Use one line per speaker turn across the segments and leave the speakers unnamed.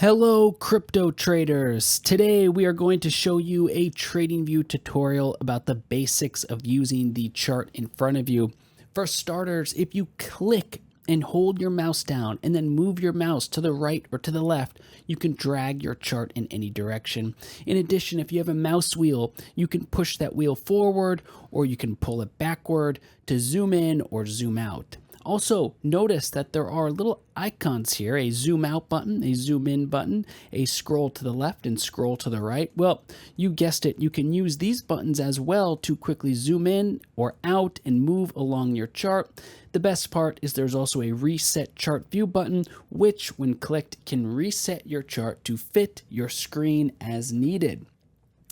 Hello crypto traders! Today we are going to show you a TradingView tutorial about the basics of using the chart in front of you. For starters, if you click and hold your mouse down and then move your mouse to the right or to the left, you can drag your chart in any direction. In addition, if you have a mouse wheel, you can push that wheel forward or you can pull it backward to zoom in or zoom out. Also, notice that there are little icons here, a zoom out button, a zoom in button, a scroll to the left and scroll to the right. Well, you guessed it, you can use these buttons as well to quickly zoom in or out and move along your chart. The best part is there's also a reset chart view button, which when clicked can reset your chart to fit your screen as needed.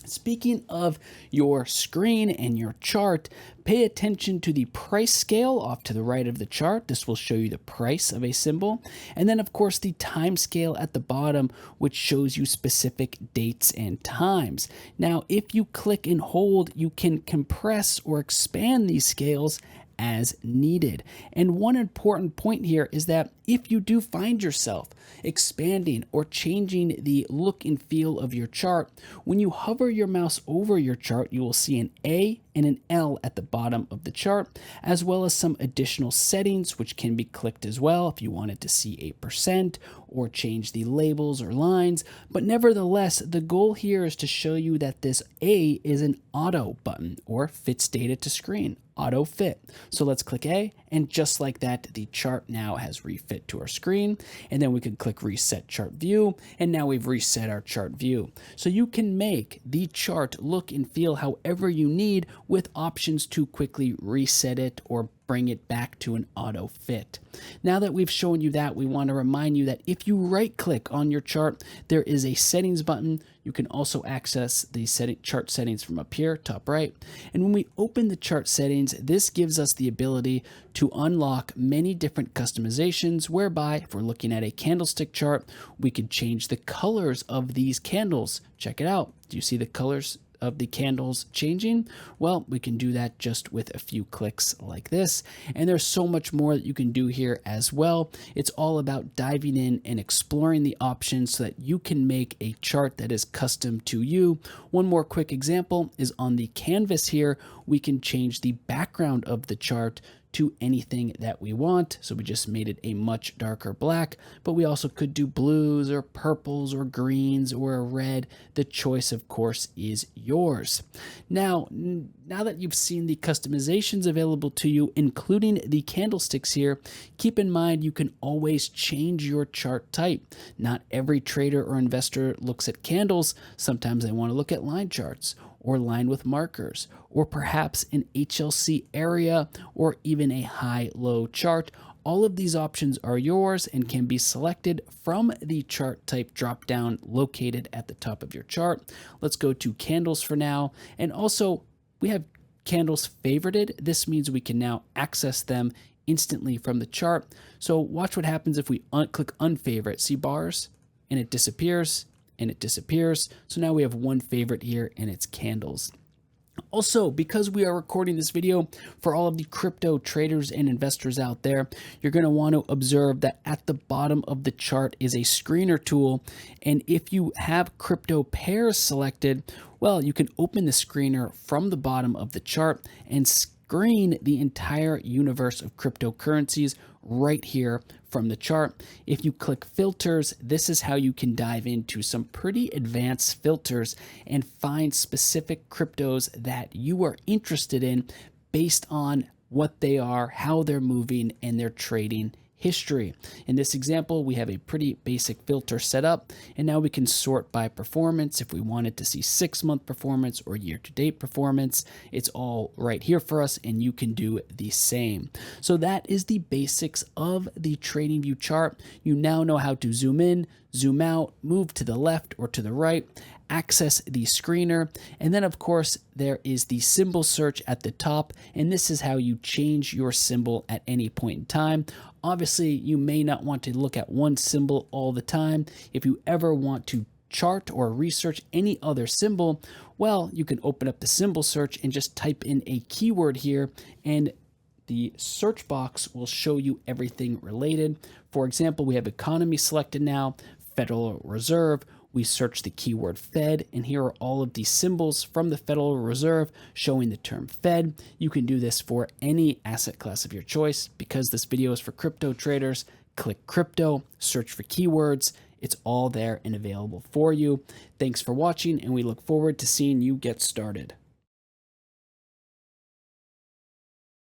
Speaking of your screen and your chart, pay attention to the price scale off to the right of the chart. This will show you the price of a symbol. And then, of course, the time scale at the bottom, which shows you specific dates and times. Now, if you click and hold, you can compress or expand these scales as needed. And one important point here is that if you do find yourself expanding or changing the look and feel of your chart, when you hover your mouse over your chart, you will see an A and an L at the bottom of the chart, as well as some additional settings which can be clicked as well if you wanted to see a percent or change the labels or lines. But nevertheless, the goal here is to show you that this A is an auto button or fits data to screen. Auto fit. So let's click A, and just like that, the chart now has refit to our screen. And then we can click reset chart view, and now we've reset our chart view. So you can make the chart look and feel however you need with options to quickly reset it or bring it back to an auto fit. Now that we've shown you that, we want to remind you that if you right click on your chart, there is a settings button. You can also access the chart settings from up here, top right. And when we open the chart settings, this gives us the ability to unlock many different customizations, whereby if we're looking at a candlestick chart, we could change the colors of these candles. Check it out. Do you see the colors of the candles changing? Well, we can do that just with a few clicks like this. And there's so much more that you can do here as well. It's all about diving in and exploring the options so that you can make a chart that is custom to you. One more quick example is on the canvas here. We can change the background of the chart to anything that we want. So we just made it a much darker black, but we also could do blues or purples or greens or a red. The choice, of course, is yours. Now that you've seen the customizations available to you, including the candlesticks here, keep in mind you can always change your chart type. Not every trader or investor looks at candles. Sometimes they want to look at line charts or line with markers, or perhaps an HLC area, or even a high-low chart. All of these options are yours and can be selected from the chart type drop-down located at the top of your chart. Let's go to candles for now. And also, we have candles favorited. This means we can now access them instantly from the chart. So watch what happens if we click unfavorite. See bars? And it disappears. And it disappears. So now we have one favorite here, and it's candles. Also, because we are recording this video for all of the crypto traders and investors out there, you're going to want to observe that at the bottom of the chart is a screener tool. And if you have crypto pairs selected, well, you can open the screener from the bottom of the chart and screen the entire universe of cryptocurrencies right here from the chart. If you click filters, this is how you can dive into some pretty advanced filters and find specific cryptos that you are interested in based on what they are, how they're moving, and their trading history. In this example, we have a pretty basic filter set up, and now we can sort by performance. If we wanted to see 6-month performance or year-to-date performance, it's all right here for us, and you can do the same. So that is the basics of the TradingView chart. You now know how to zoom in, zoom out, move to the left or to the right, access the screener, and then of course there is the symbol search at the top, and this is how you change your symbol at any point in time. Obviously, you may not want to look at one symbol all the time. If you ever want to chart or research any other symbol, well, you can open up the symbol search and just type in a keyword here, and the search box will show you everything related. For example, we have economy selected now, Federal Reserve, we search the keyword Fed, and here are all of the symbols from the Federal Reserve showing the term Fed. You can do this for any asset class of your choice. Because this video is for crypto traders, click crypto, search for keywords. It's all there and available for you. Thanks for watching, and we look forward to seeing you get started.